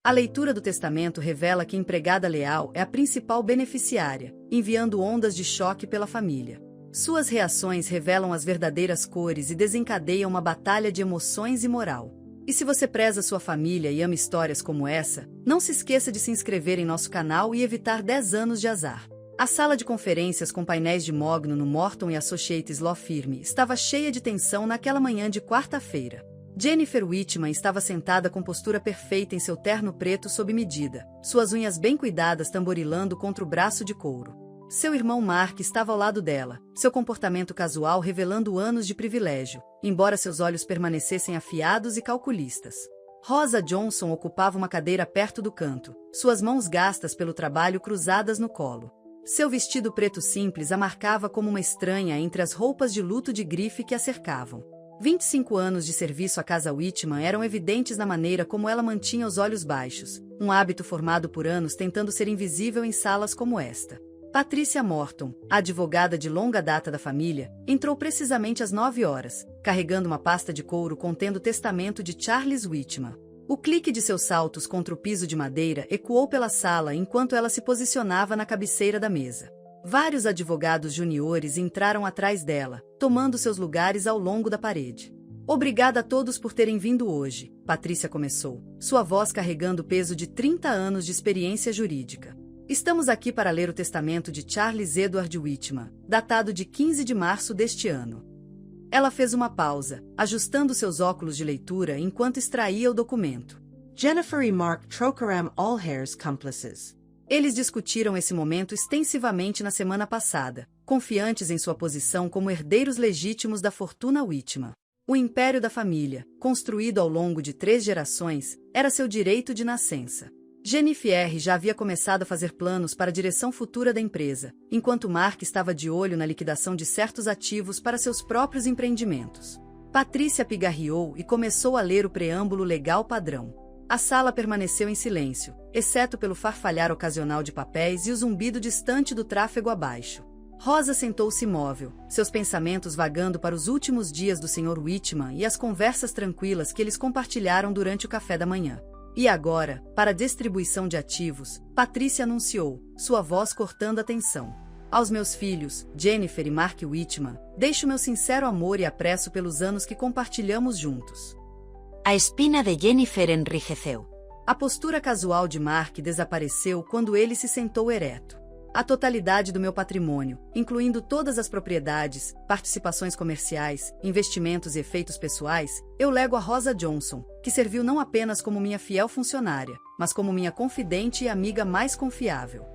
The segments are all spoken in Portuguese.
A leitura do testamento revela que a empregada leal é a principal beneficiária, enviando ondas de choque pela família. Suas reações revelam as verdadeiras cores e desencadeiam uma batalha de emoções e moral. E se você preza sua família e ama histórias como essa, não se esqueça de se inscrever em nosso canal e evitar 10 anos de azar. A sala de conferências com painéis de mogno no Morton & Associates Law Firm estava cheia de tensão naquela manhã de quarta-feira. Jennifer Whitman estava sentada com postura perfeita em seu terno preto sob medida, suas unhas bem cuidadas tamborilando contra o braço de couro. Seu irmão Mark estava ao lado dela, seu comportamento casual revelando anos de privilégio, embora seus olhos permanecessem afiados e calculistas. Rosa Johnson ocupava uma cadeira perto do canto, suas mãos gastas pelo trabalho cruzadas no colo. Seu vestido preto simples a marcava como uma estranha entre as roupas de luto de grife que a cercavam. 25 anos de serviço à casa Whitman eram evidentes na maneira como ela mantinha os olhos baixos, um hábito formado por anos tentando ser invisível em salas como esta. Patricia Morton, a advogada de longa data da família, entrou precisamente às 9 horas, carregando uma pasta de couro contendo o testamento de Charles Whitman. O clique de seus saltos contra o piso de madeira ecoou pela sala enquanto ela se posicionava na cabeceira da mesa. Vários advogados juniores entraram atrás dela, tomando seus lugares ao longo da parede. Obrigada a todos por terem vindo hoje, Patricia começou, sua voz carregando o peso de 30 anos de experiência jurídica. Estamos aqui para ler o testamento de Charles Edward Whitman, datado de 15 de março deste ano. Ela fez uma pausa, ajustando seus óculos de leitura enquanto extraía o documento. Jennifer e Mark trocaram all-hairs cúmplices. Eles discutiram esse momento extensivamente na semana passada, confiantes em sua posição como herdeiros legítimos da fortuna Whitman. O império da família, construído ao longo de 3 gerações, era seu direito de nascença. Jennifer já havia começado a fazer planos para a direção futura da empresa, enquanto Mark estava de olho na liquidação de certos ativos para seus próprios empreendimentos. Patricia pigarreou e começou a ler o preâmbulo legal padrão. A sala permaneceu em silêncio, exceto pelo farfalhar ocasional de papéis e o zumbido distante do tráfego abaixo. Rosa sentou-se imóvel, seus pensamentos vagando para os últimos dias do Sr. Whitman e as conversas tranquilas que eles compartilharam durante o café da manhã. E agora, para a distribuição de ativos, Patricia anunciou, sua voz cortando a tensão. Aos meus filhos, Jennifer e Mark Whitman, deixo meu sincero amor e apreço pelos anos que compartilhamos juntos. A espina de Jennifer enrijeceu. A postura casual de Mark desapareceu quando ele se sentou ereto. A totalidade do meu patrimônio, incluindo todas as propriedades, participações comerciais, investimentos e efeitos pessoais, eu lego a Rosa Johnson, que serviu não apenas como minha fiel funcionária, mas como minha confidente e amiga mais confiável.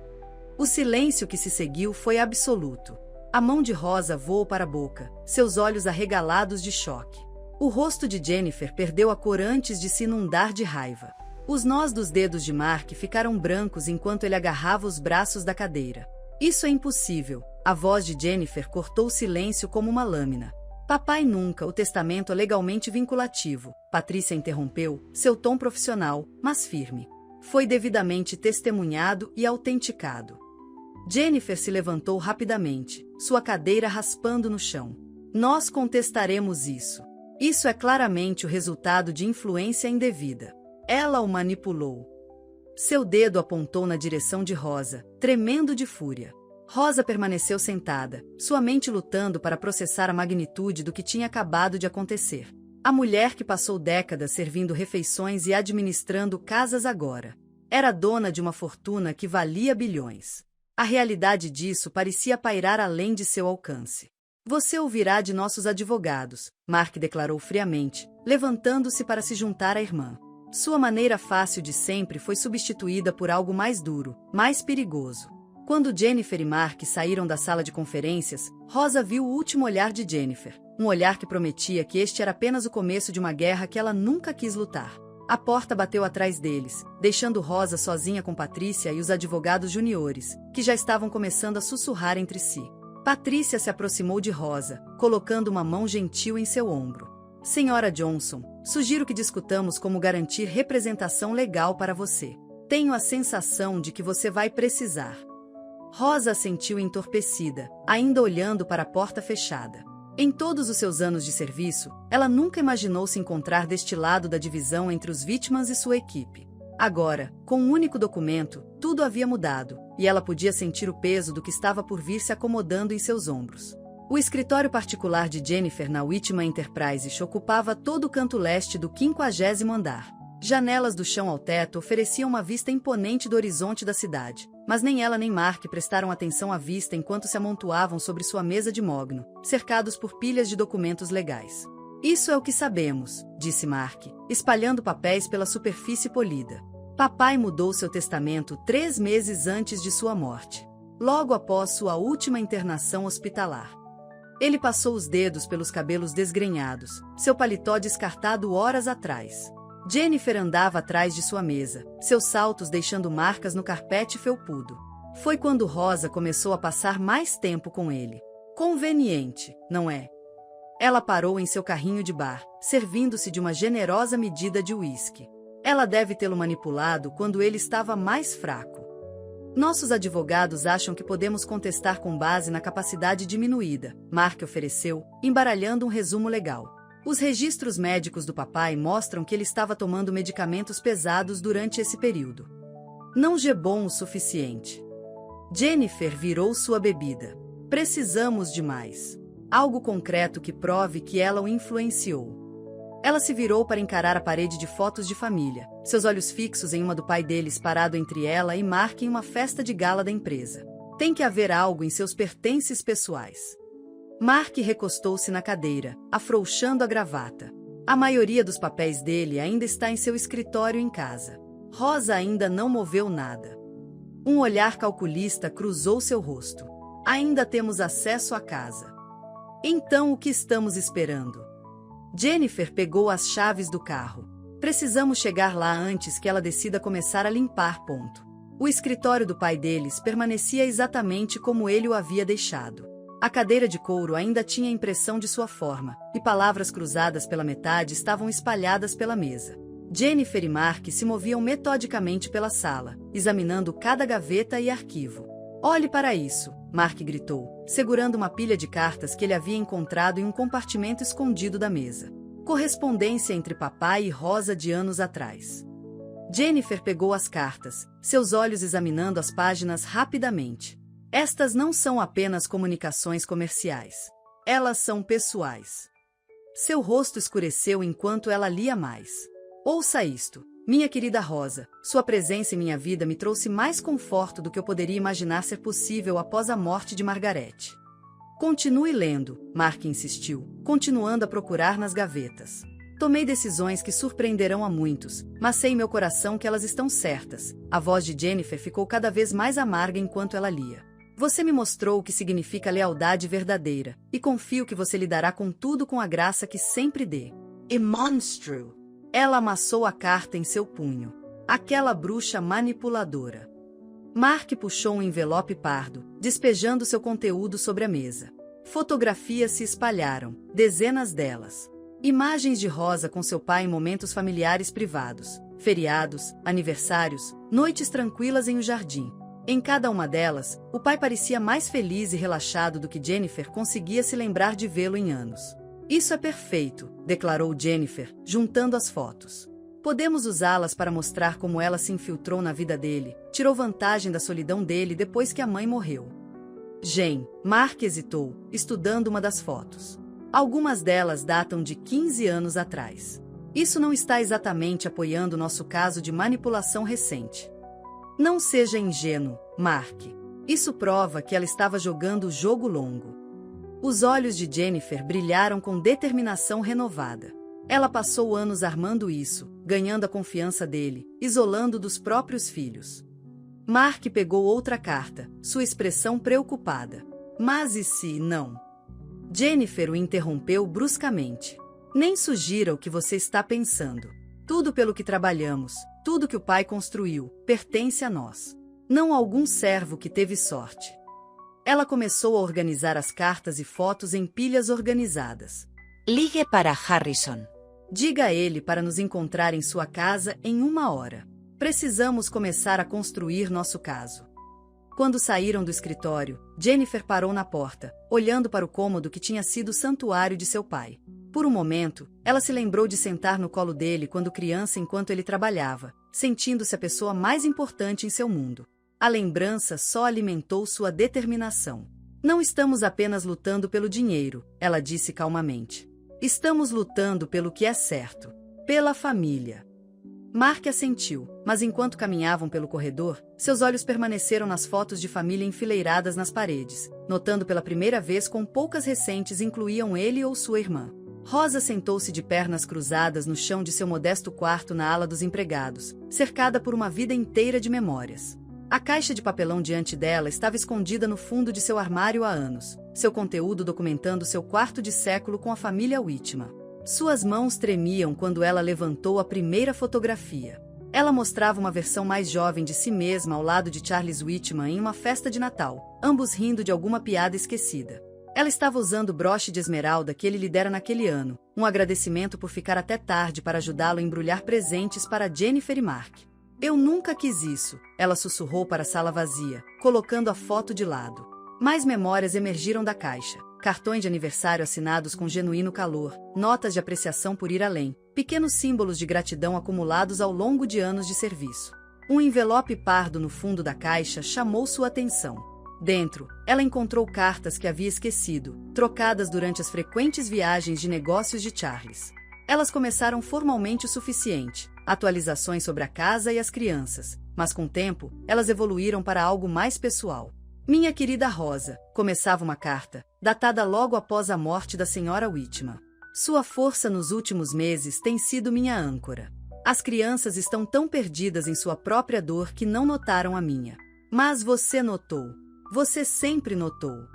O silêncio que se seguiu foi absoluto. A mão de Rosa voou para a boca, seus olhos arregalados de choque. O rosto de Jennifer perdeu a cor antes de se inundar de raiva. Os nós dos dedos de Mark ficaram brancos enquanto ele agarrava os braços da cadeira. Isso é impossível. A voz de Jennifer cortou o silêncio como uma lâmina. Papai nunca, o testamento é legalmente vinculativo, Patricia interrompeu, seu tom profissional, mas firme. Foi devidamente testemunhado e autenticado. Jennifer se levantou rapidamente, sua cadeira raspando no chão. Nós contestaremos isso. Isso é claramente o resultado de influência indevida. Ela o manipulou. Seu dedo apontou na direção de Rosa, tremendo de fúria. Rosa permaneceu sentada, sua mente lutando para processar a magnitude do que tinha acabado de acontecer. A mulher que passou décadas servindo refeições e administrando casas agora. Era dona de uma fortuna que valia bilhões. A realidade disso parecia pairar além de seu alcance. Você ouvirá de nossos advogados, Mark declarou friamente, levantando-se para se juntar à irmã. Sua maneira fácil de sempre foi substituída por algo mais duro, mais perigoso. Quando Jennifer e Mark saíram da sala de conferências, Rosa viu o último olhar de Jennifer, um olhar que prometia que este era apenas o começo de uma guerra que ela nunca quis lutar. A porta bateu atrás deles, deixando Rosa sozinha com Patricia e os advogados juniores, que já estavam começando a sussurrar entre si. Patricia se aproximou de Rosa, colocando uma mão gentil em seu ombro. Senhora Johnson, sugiro que discutamos como garantir representação legal para você. Tenho a sensação de que você vai precisar. Rosa assentiu entorpecida, ainda olhando para a porta fechada. Em todos os seus anos de serviço, ela nunca imaginou se encontrar deste lado da divisão entre os Whitmans e sua equipe. Agora, com um único documento, tudo havia mudado, e ela podia sentir o peso do que estava por vir se acomodando em seus ombros. O escritório particular de Jennifer na Whitman Enterprises ocupava todo o canto leste do 50º andar. Janelas do chão ao teto ofereciam uma vista imponente do horizonte da cidade, mas nem ela nem Mark prestaram atenção à vista enquanto se amontoavam sobre sua mesa de mogno, cercados por pilhas de documentos legais. Isso é o que sabemos, disse Mark, espalhando papéis pela superfície polida. Papai mudou seu testamento 3 meses antes de sua morte, logo após sua última internação hospitalar. Ele passou os dedos pelos cabelos desgrenhados, seu paletó descartado horas atrás. Jennifer andava atrás de sua mesa, seus saltos deixando marcas no carpete felpudo. Foi quando Rosa começou a passar mais tempo com ele. Conveniente, não é? Ela parou em seu carrinho de bar, servindo-se de uma generosa medida de uísque. Ela deve tê-lo manipulado quando ele estava mais fraco. Nossos advogados acham que podemos contestar com base na capacidade diminuída, Mark ofereceu, embaralhando um resumo legal. Os registros médicos do papai mostram que ele estava tomando medicamentos pesados durante esse período. Não gebou o suficiente. Jennifer virou sua bebida. Precisamos de mais. Algo concreto que prove que ela o influenciou. Ela se virou para encarar a parede de fotos de família, seus olhos fixos em uma do pai deles parado entre ela e Mark em uma festa de gala da empresa. Tem que haver algo em seus pertences pessoais. Mark recostou-se na cadeira, afrouxando a gravata. A maioria dos papéis dele ainda está em seu escritório em casa. Rosa ainda não moveu nada. Um olhar calculista cruzou seu rosto. Ainda temos acesso à casa. Então o que estamos esperando? Jennifer pegou as chaves do carro. Precisamos chegar lá antes que ela decida começar a limpar. O escritório do pai deles permanecia exatamente como ele o havia deixado. A cadeira de couro ainda tinha a impressão de sua forma, e palavras cruzadas pela metade estavam espalhadas pela mesa. Jennifer e Mark se moviam metodicamente pela sala, examinando cada gaveta e arquivo. Olhe para isso, Mark gritou, segurando uma pilha de cartas que ele havia encontrado em um compartimento escondido da mesa. Correspondência entre papai e Rosa de anos atrás. Jennifer pegou as cartas, seus olhos examinando as páginas rapidamente. Estas não são apenas comunicações comerciais. Elas são pessoais. Seu rosto escureceu enquanto ela lia mais. Ouça isto. Minha querida Rosa, sua presença em minha vida me trouxe mais conforto do que eu poderia imaginar ser possível após a morte de Margaret. Continue lendo, Mark insistiu, continuando a procurar nas gavetas. Tomei decisões que surpreenderão a muitos, mas sei em meu coração que elas estão certas. A voz de Jennifer ficou cada vez mais amarga enquanto ela lia. Você me mostrou o que significa lealdade verdadeira, e confio que você lidará com tudo com a graça que sempre dê. E monstro! Ela amassou a carta em seu punho. Aquela bruxa manipuladora. Mark puxou um envelope pardo, despejando seu conteúdo sobre a mesa. Fotografias se espalharam, dezenas delas. Imagens de Rosa com seu pai em momentos familiares privados, feriados, aniversários, noites tranquilas em um jardim. Em cada uma delas, o pai parecia mais feliz e relaxado do que Jennifer conseguia se lembrar de vê-lo em anos. Isso é perfeito, declarou Jennifer, juntando as fotos. Podemos usá-las para mostrar como ela se infiltrou na vida dele, tirou vantagem da solidão dele depois que a mãe morreu. Mark hesitou, estudando uma das fotos. Algumas delas datam de 15 anos atrás. Isso não está exatamente apoiando nosso caso de manipulação recente. Não seja ingênuo, Mark. Isso prova que ela estava jogando o jogo longo. Os olhos de Jennifer brilharam com determinação renovada. Ela passou anos armando isso, ganhando a confiança dele, isolando dos próprios filhos. Mark pegou outra carta, sua expressão preocupada. Mas e se não? Jennifer o interrompeu bruscamente. Nem sugira o que você está pensando. Tudo pelo que trabalhamos, tudo que o pai construiu, pertence a nós. Não a algum servo que teve sorte. Ela começou a organizar as cartas e fotos em pilhas organizadas. Ligue para Harrison. Diga a ele para nos encontrar em sua casa em 1 hora. Precisamos começar a construir nosso caso. Quando saíram do escritório, Jennifer parou na porta, olhando para o cômodo que tinha sido o santuário de seu pai. Por um momento, ela se lembrou de sentar no colo dele quando criança enquanto ele trabalhava, sentindo-se a pessoa mais importante em seu mundo. A lembrança só alimentou sua determinação. Não estamos apenas lutando pelo dinheiro, ela disse calmamente. Estamos lutando pelo que é certo. Pela família. Mark assentiu, mas enquanto caminhavam pelo corredor, seus olhos permaneceram nas fotos de família enfileiradas nas paredes, notando pela primeira vez quão poucas recentes incluíam ele ou sua irmã. Rosa sentou-se de pernas cruzadas no chão de seu modesto quarto na ala dos empregados, cercada por uma vida inteira de memórias. A caixa de papelão diante dela estava escondida no fundo de seu armário há anos, seu conteúdo documentando seu quarto de século com a família Whitman. Suas mãos tremiam quando ela levantou a primeira fotografia. Ela mostrava uma versão mais jovem de si mesma ao lado de Charles Whitman em uma festa de Natal, ambos rindo de alguma piada esquecida. Ela estava usando o broche de esmeralda que ele lhe dera naquele ano, um agradecimento por ficar até tarde para ajudá-lo a embrulhar presentes para Jennifer e Mark. Eu nunca quis isso, ela sussurrou para a sala vazia, colocando a foto de lado. Mais memórias emergiram da caixa. Cartões de aniversário assinados com genuíno calor, notas de apreciação por ir além, pequenos símbolos de gratidão acumulados ao longo de anos de serviço. Um envelope pardo no fundo da caixa chamou sua atenção. Dentro, ela encontrou cartas que havia esquecido, trocadas durante as frequentes viagens de negócios de Charles. Elas começaram formalmente o suficiente, atualizações sobre a casa e as crianças, mas com o tempo, elas evoluíram para algo mais pessoal. Minha querida Rosa, começava uma carta, datada logo após a morte da senhora Whitman. Sua força nos últimos meses tem sido minha âncora. As crianças estão tão perdidas em sua própria dor que não notaram a minha. Mas você notou. Você sempre notou.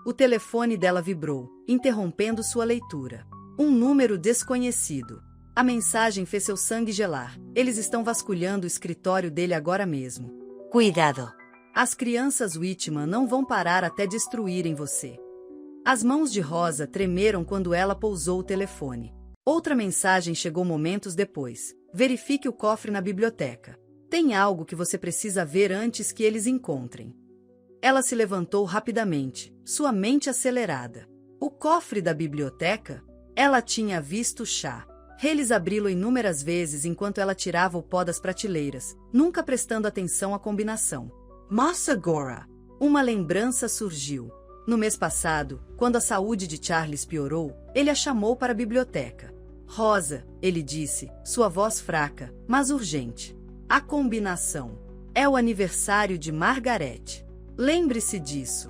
O telefone dela vibrou, interrompendo sua leitura. Um número desconhecido. A mensagem fez seu sangue gelar. Eles estão vasculhando o escritório dele agora mesmo. Cuidado. As crianças Whitman não vão parar até destruírem você. As mãos de Rosa tremeram quando ela pousou o telefone. Outra mensagem chegou momentos depois. Verifique o cofre na biblioteca. Tem algo que você precisa ver antes que eles encontrem. Ela se levantou rapidamente, sua mente acelerada. O cofre da biblioteca? Ela tinha visto chá. Eles abri-lo inúmeras vezes enquanto ela tirava o pó das prateleiras, nunca prestando atenção à combinação. Mas agora, uma lembrança surgiu. No mês passado, quando a saúde de Charles piorou, ele a chamou para a biblioteca. Rosa, ele disse, sua voz fraca, mas urgente. A combinação. É o aniversário de Margaret. Lembre-se disso.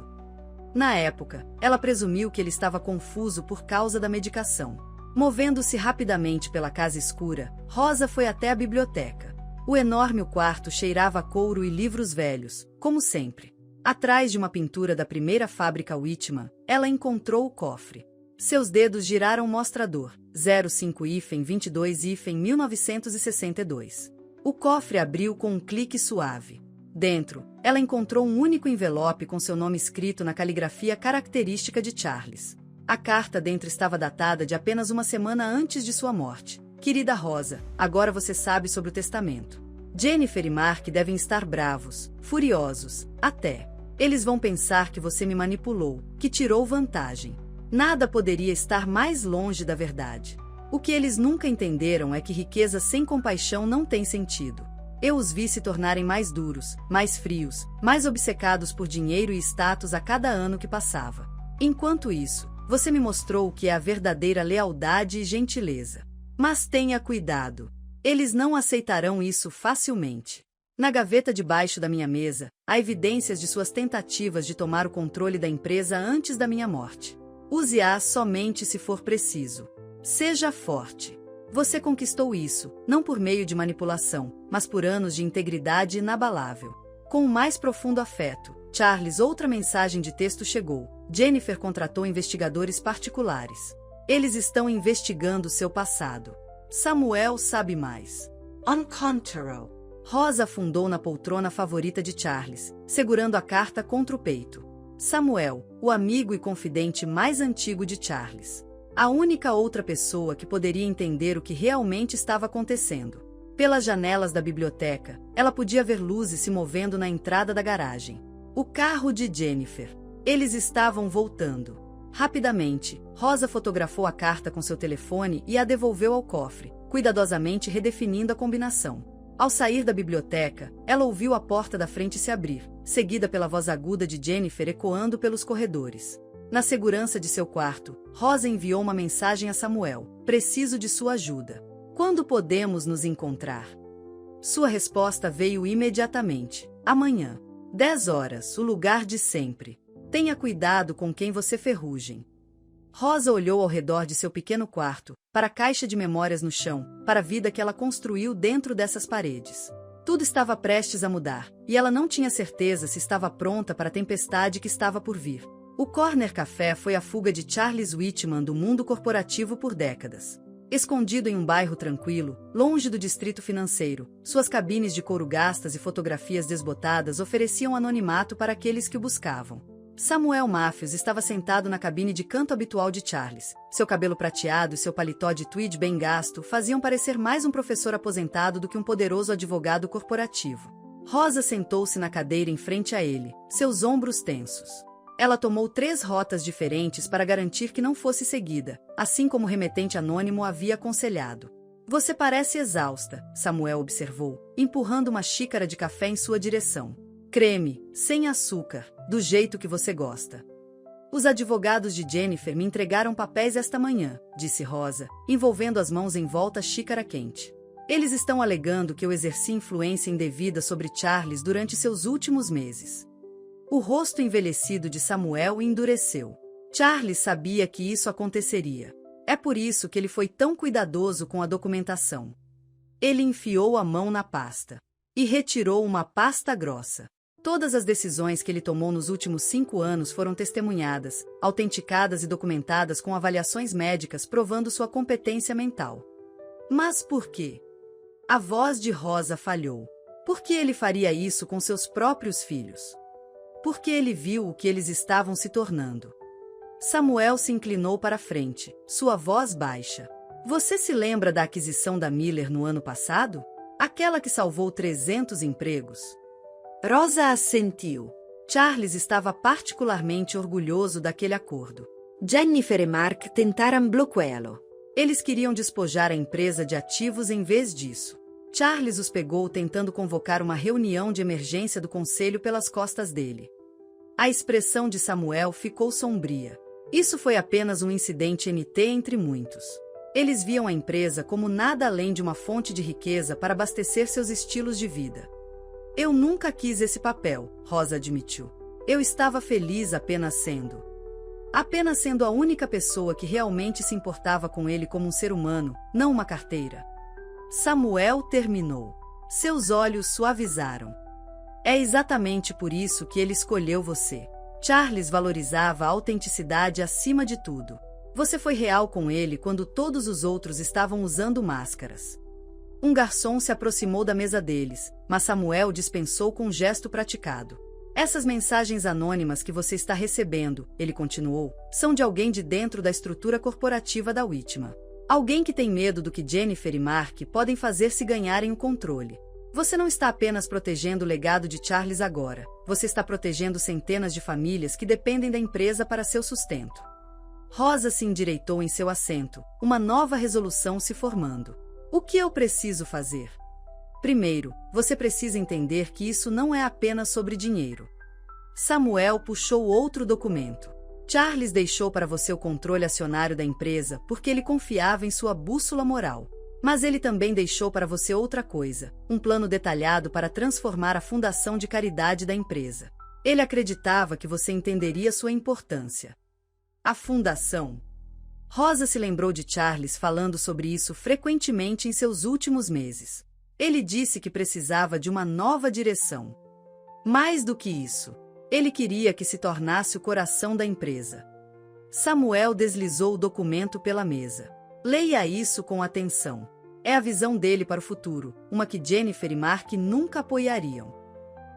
Na época, ela presumiu que ele estava confuso por causa da medicação. Movendo-se rapidamente pela casa escura, Rosa foi até a biblioteca. O enorme quarto cheirava a couro e livros velhos, como sempre. Atrás de uma pintura da primeira fábrica Whitman, ela encontrou o cofre. Seus dedos giraram o mostrador, 05-22-1962. O cofre abriu com um clique suave. Dentro, ela encontrou um único envelope com seu nome escrito na caligrafia característica de Charles. A carta dentro estava datada de apenas uma semana antes de sua morte. Querida Rosa, agora você sabe sobre o testamento. Jennifer e Mark devem estar bravos, furiosos, até. Eles vão pensar que você me manipulou, que tirou vantagem. Nada poderia estar mais longe da verdade. O que eles nunca entenderam é que riqueza sem compaixão não tem sentido. Eu os vi se tornarem mais duros, mais frios, mais obcecados por dinheiro e status a cada ano que passava. Enquanto isso, você me mostrou o que é a verdadeira lealdade e gentileza. Mas tenha cuidado. Eles não aceitarão isso facilmente. Na gaveta debaixo da minha mesa, há evidências de suas tentativas de tomar o controle da empresa antes da minha morte. Use-a somente se for preciso. Seja forte. Você conquistou isso, não por meio de manipulação, mas por anos de integridade inabalável. Com o mais profundo afeto, Charles, outra mensagem de texto chegou. Jennifer contratou investigadores particulares. Eles estão investigando seu passado. Samuel sabe mais. Encontro. Rosa afundou na poltrona favorita de Charles, segurando a carta contra o peito. Samuel, o amigo e confidente mais antigo de Charles. A única outra pessoa que poderia entender o que realmente estava acontecendo. Pelas janelas da biblioteca, ela podia ver luzes se movendo na entrada da garagem. O carro de Jennifer. Eles estavam voltando. Rapidamente, Rosa fotografou a carta com seu telefone e a devolveu ao cofre, cuidadosamente redefinindo a combinação. Ao sair da biblioteca, ela ouviu a porta da frente se abrir, seguida pela voz aguda de Jennifer ecoando pelos corredores. Na segurança de seu quarto, Rosa enviou uma mensagem a Samuel: "Preciso de sua ajuda. Quando podemos nos encontrar?" Sua resposta veio imediatamente: "Amanhã. 10 horas, o lugar de sempre. Tenha cuidado com quem você ferrugem." Rosa olhou ao redor de seu pequeno quarto, para a caixa de memórias no chão, para a vida que ela construiu dentro dessas paredes. Tudo estava prestes a mudar, e ela não tinha certeza se estava pronta para a tempestade que estava por vir. O Corner Café foi a fuga de Charles Whitman do mundo corporativo por décadas. Escondido em um bairro tranquilo, longe do distrito financeiro, suas cabines de couro gastas e fotografias desbotadas ofereciam anonimato para aqueles que o buscavam. Samuel Matthews estava sentado na cabine de canto habitual de Charles. Seu cabelo prateado e seu paletó de tweed bem gasto faziam parecer mais um professor aposentado do que um poderoso advogado corporativo. Rosa sentou-se na cadeira em frente a ele, seus ombros tensos. Ela tomou 3 rotas diferentes para garantir que não fosse seguida, assim como o remetente anônimo havia aconselhado. "Você parece exausta", Samuel observou, empurrando uma xícara de café em sua direção. "Creme, sem açúcar, do jeito que você gosta." "Os advogados de Jennifer me entregaram papéis esta manhã", disse Rosa, envolvendo as mãos em volta à xícara quente. "Eles estão alegando que eu exerci influência indevida sobre Charles durante seus últimos meses." O rosto envelhecido de Samuel endureceu. Charles sabia que isso aconteceria. É por isso que ele foi tão cuidadoso com a documentação. Ele enfiou a mão na pasta e retirou uma pasta grossa. Todas as decisões que ele tomou nos últimos 5 anos foram testemunhadas, autenticadas e documentadas com avaliações médicas provando sua competência mental. Mas por quê? A voz de Rosa falhou. Por que ele faria isso com seus próprios filhos? Porque ele viu o que eles estavam se tornando. Samuel se inclinou para a frente, sua voz baixa. "Você se lembra da aquisição da Miller no ano passado? Aquela que salvou 300 empregos?" Rosa assentiu. Charles estava particularmente orgulhoso daquele acordo. Jennifer e Mark tentaram bloqueá-lo. Eles queriam despojar a empresa de ativos em vez disso. Charles os pegou tentando convocar uma reunião de emergência do conselho pelas costas dele. A expressão de Samuel ficou sombria. Isso foi apenas um incidente NT entre muitos. Eles viam a empresa como nada além de uma fonte de riqueza para abastecer seus estilos de vida. "Eu nunca quis esse papel", Rosa admitiu. "Eu estava feliz apenas sendo a única pessoa que realmente se importava com ele como um ser humano, não uma carteira." Samuel terminou. Seus olhos suavizaram. "É exatamente por isso que ele escolheu você. Charles valorizava a autenticidade acima de tudo. Você foi real com ele quando todos os outros estavam usando máscaras." Um garçom se aproximou da mesa deles, mas Samuel dispensou com um gesto praticado. "Essas mensagens anônimas que você está recebendo", ele continuou, "são de alguém de dentro da estrutura corporativa da Whitman. Alguém que tem medo do que Jennifer e Mark podem fazer se ganharem o controle. Você não está apenas protegendo o legado de Charles agora, você está protegendo centenas de famílias que dependem da empresa para seu sustento." Rosa se endireitou em seu assento, uma nova resolução se formando. "O que eu preciso fazer?" "Primeiro, você precisa entender que isso não é apenas sobre dinheiro." Samuel puxou outro documento. "Charles deixou para você o controle acionário da empresa porque ele confiava em sua bússola moral. Mas ele também deixou para você outra coisa, um plano detalhado para transformar a fundação de caridade da empresa. Ele acreditava que você entenderia sua importância." A fundação. Rosa se lembrou de Charles falando sobre isso frequentemente em seus últimos meses. Ele disse que precisava de uma nova direção. Mais do que isso, ele queria que se tornasse o coração da empresa. Samuel deslizou o documento pela mesa. "Leia isso com atenção. É a visão dele para o futuro, uma que Jennifer e Mark nunca apoiariam."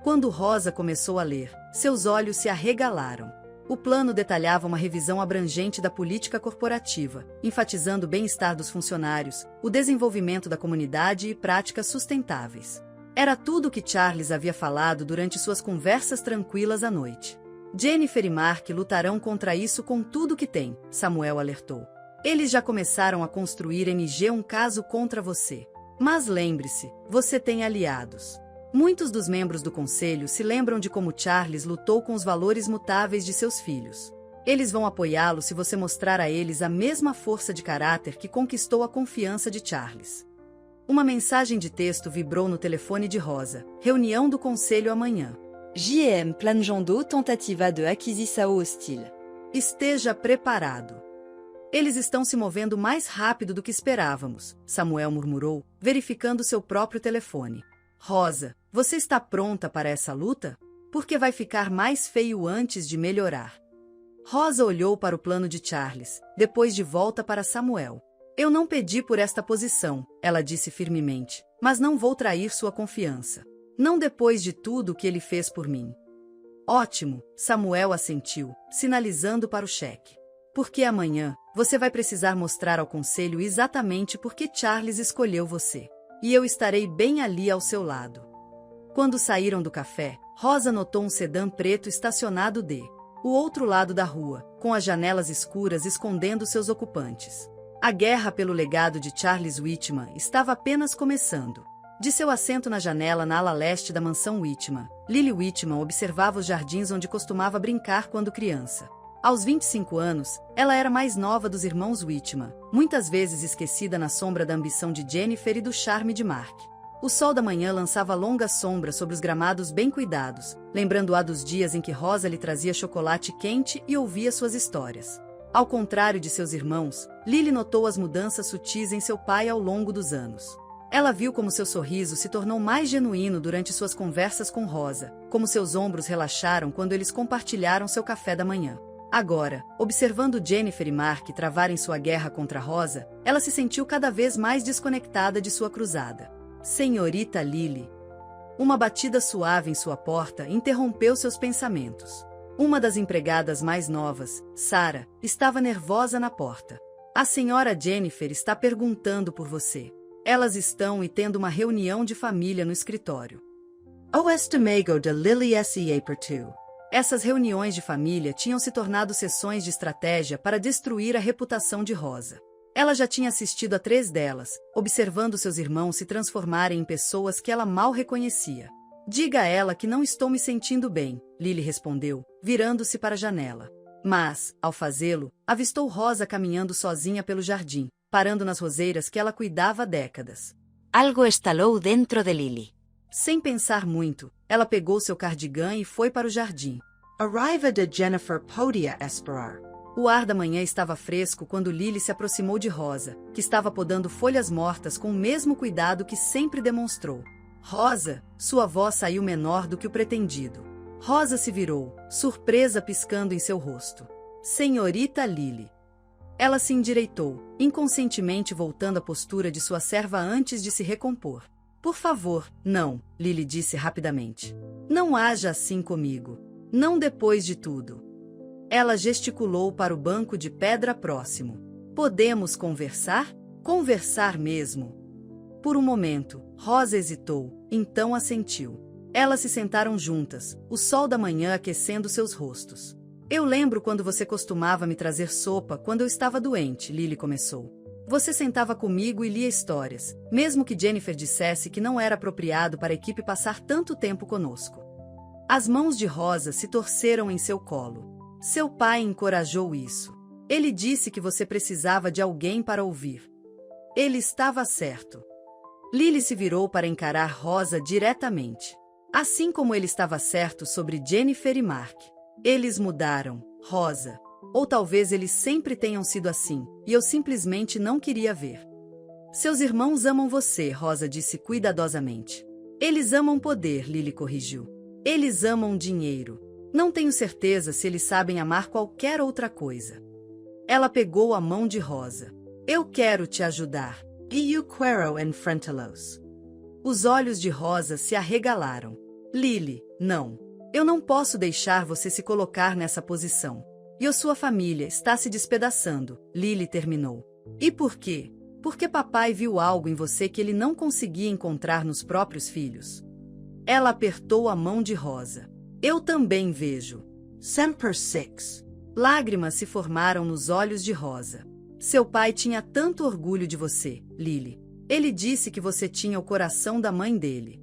Quando Rosa começou a ler, seus olhos se arregalaram. O plano detalhava uma revisão abrangente da política corporativa, enfatizando o bem-estar dos funcionários, o desenvolvimento da comunidade e práticas sustentáveis. Era tudo o que Charles havia falado durante suas conversas tranquilas à noite. "Jennifer e Mark lutarão contra isso com tudo que têm", Samuel alertou. "Eles já começaram a construir um caso contra você." Mas lembre-se, você tem aliados. Muitos dos membros do conselho se lembram de como Charles lutou com os valores mutáveis de seus filhos. Eles vão apoiá-lo se você mostrar a eles a mesma força de caráter que conquistou a confiança de Charles. Uma mensagem de texto vibrou no telefone de Rosa. Reunião do conselho amanhã. JM planejando tentativa de aquisição hostil. Esteja preparado. Eles estão se movendo mais rápido do que esperávamos, Samuel murmurou, verificando seu próprio telefone. Rosa, você está pronta para essa luta? Porque vai ficar mais feio antes de melhorar. Rosa olhou para o plano de Charles, depois de volta para Samuel. Eu não pedi por esta posição, ela disse firmemente, mas não vou trair sua confiança. Não depois de tudo o que ele fez por mim. Ótimo, Samuel assentiu, sinalizando para o cheque. Porque amanhã, você vai precisar mostrar ao conselho exatamente por que Charles escolheu você. E eu estarei bem ali ao seu lado. Quando saíram do café, Rosa notou um sedã preto estacionado o outro lado da rua, com as janelas escuras escondendo seus ocupantes. A guerra pelo legado de Charles Whitman estava apenas começando. De seu assento na janela na ala leste da mansão Whitman, Lily Whitman observava os jardins onde costumava brincar quando criança. Aos 25 anos, ela era mais nova dos irmãos Whitman, muitas vezes esquecida na sombra da ambição de Jennifer e do charme de Mark. O sol da manhã lançava longas sombras sobre os gramados bem cuidados, lembrando-a dos dias em que Rosa lhe trazia chocolate quente e ouvia suas histórias. Ao contrário de seus irmãos, Lily notou as mudanças sutis em seu pai ao longo dos anos. Ela viu como seu sorriso se tornou mais genuíno durante suas conversas com Rosa, como seus ombros relaxaram quando eles compartilharam seu café da manhã. Agora, observando Jennifer e Mark travarem sua guerra contra Rosa, ela se sentiu cada vez mais desconectada de sua cruzada. Senhorita Lily. Uma batida suave em sua porta interrompeu seus pensamentos. Uma das empregadas mais novas, Sarah, estava nervosa na porta. A senhora Jennifer está perguntando por você. Elas estão tendo uma reunião de família no escritório. O estimego de Lily S.E. Pertu. Essas reuniões de família tinham se tornado sessões de estratégia para destruir a reputação de Rosa. Ela já tinha assistido a 3 delas, observando seus irmãos se transformarem em pessoas que ela mal reconhecia. Diga a ela que não estou me sentindo bem, Lily respondeu, virando-se para a janela. Mas, ao fazê-lo, avistou Rosa caminhando sozinha pelo jardim, parando nas roseiras que ela cuidava há décadas. Algo estalou dentro de Lily. Sem pensar muito, ela pegou seu cardigã e foi para o jardim. Arriva de Jennifer podia esperar. O ar da manhã estava fresco quando Lily se aproximou de Rosa, que estava podando folhas mortas com o mesmo cuidado que sempre demonstrou. Rosa, sua voz saiu menor do que o pretendido. Rosa se virou, surpresa piscando em seu rosto. Senhorita Lily. Ela se endireitou, inconscientemente voltando à postura de sua serva antes de se recompor. Por favor, não, Lily disse rapidamente. Não haja assim comigo. Não depois de tudo. Ela gesticulou para o banco de pedra próximo. Podemos conversar? Conversar mesmo. Por um momento, Rosa hesitou, então assentiu. Elas se sentaram juntas, o sol da manhã aquecendo seus rostos. Eu lembro quando você costumava me trazer sopa quando eu estava doente, Lily começou. Você sentava comigo e lia histórias, mesmo que Jennifer dissesse que não era apropriado para a equipe passar tanto tempo conosco. As mãos de Rosa se torceram em seu colo. Seu pai encorajou isso. Ele disse que você precisava de alguém para ouvir. Ele estava certo. Lily se virou para encarar Rosa diretamente. Assim como ele estava certo sobre Jennifer e Mark. Eles mudaram, Rosa. Ou talvez eles sempre tenham sido assim, e eu simplesmente não queria ver. Seus irmãos amam você, Rosa disse cuidadosamente. Eles amam poder, Lily corrigiu. Eles amam dinheiro. Não tenho certeza se eles sabem amar qualquer outra coisa. Ela pegou a mão de Rosa. Eu quero te ajudar. E eu quero enfrentá-los. Os olhos de Rosa se arregalaram. Lily, não. Eu não posso deixar você se colocar nessa posição. E a sua família está se despedaçando, Lily terminou. E por quê? Porque papai viu algo em você que ele não conseguia encontrar nos próprios filhos. Ela apertou a mão de Rosa. Eu também vejo. Semper Six. Lágrimas se formaram nos olhos de Rosa. Seu pai tinha tanto orgulho de você, Lily. Ele disse que você tinha o coração da mãe dele.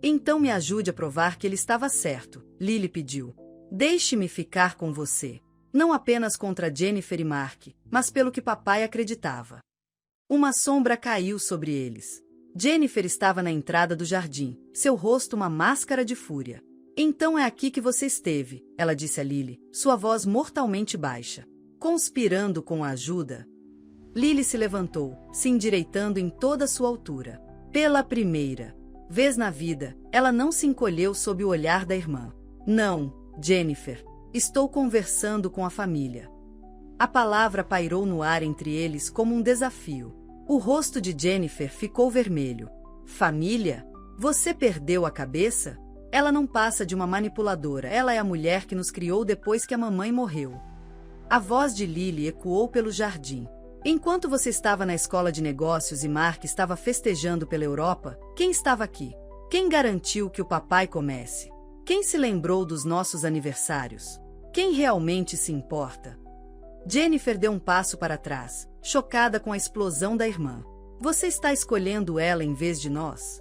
Então me ajude a provar que ele estava certo, Lily pediu. Deixe-me ficar com você. Não apenas contra Jennifer e Mark, mas pelo que papai acreditava. Uma sombra caiu sobre eles. Jennifer estava na entrada do jardim, seu rosto uma máscara de fúria. Então é aqui que você esteve, ela disse a Lily, sua voz mortalmente baixa. Conspirando com a ajuda. Lily se levantou, se endireitando em toda sua altura. Pela primeira vez na vida, ela não se encolheu sob o olhar da irmã. Não, Jennifer. Estou conversando com a família. A palavra pairou no ar entre eles como um desafio. O rosto de Jennifer ficou vermelho. Família? Você perdeu a cabeça? Ela não passa de uma manipuladora, ela é a mulher que nos criou depois que a mamãe morreu. A voz de Lily ecoou pelo jardim. Enquanto você estava na escola de negócios e Mark estava festejando pela Europa, quem estava aqui? Quem garantiu que o papai comece? Quem se lembrou dos nossos aniversários? Quem realmente se importa? Jennifer deu um passo para trás, chocada com a explosão da irmã. Você está escolhendo ela em vez de nós?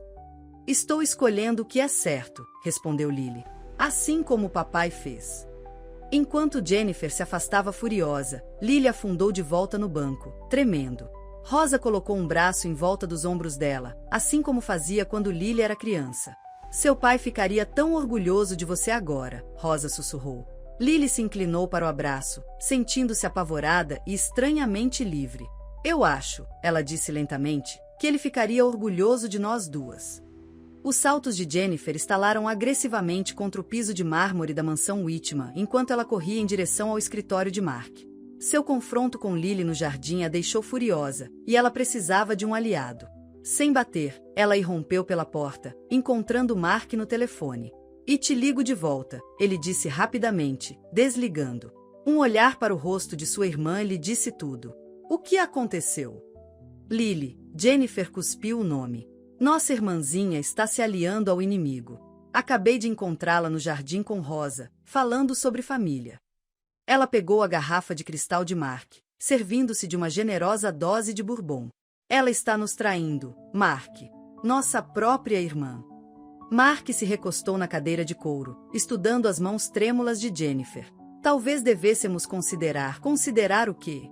Estou escolhendo o que é certo, respondeu Lily. Assim como o papai fez. Enquanto Jennifer se afastava furiosa, Lily afundou de volta no banco, tremendo. Rosa colocou um braço em volta dos ombros dela, assim como fazia quando Lily era criança. Seu pai ficaria tão orgulhoso de você agora, Rosa sussurrou. Lily se inclinou para o abraço, sentindo-se apavorada e estranhamente livre. Eu acho, ela disse lentamente, que ele ficaria orgulhoso de nós duas. Os saltos de Jennifer estalaram agressivamente contra o piso de mármore da mansão Whitman enquanto ela corria em direção ao escritório de Mark. Seu confronto com Lily no jardim a deixou furiosa, e ela precisava de um aliado. Sem bater, ela irrompeu pela porta, encontrando Mark no telefone. E te ligo de volta, ele disse rapidamente, desligando. Um olhar para o rosto de sua irmã lhe disse tudo. O que aconteceu? Lily, Jennifer cuspiu o nome. Nossa irmãzinha está se aliando ao inimigo. Acabei de encontrá-la no jardim com Rosa, falando sobre família. Ela pegou a garrafa de cristal de Mark, servindo-se de uma generosa dose de bourbon. Ela está nos traindo, Mark. Nossa própria irmã. Mark se recostou na cadeira de couro, estudando as mãos trêmulas de Jennifer. Talvez devêssemos considerar o quê?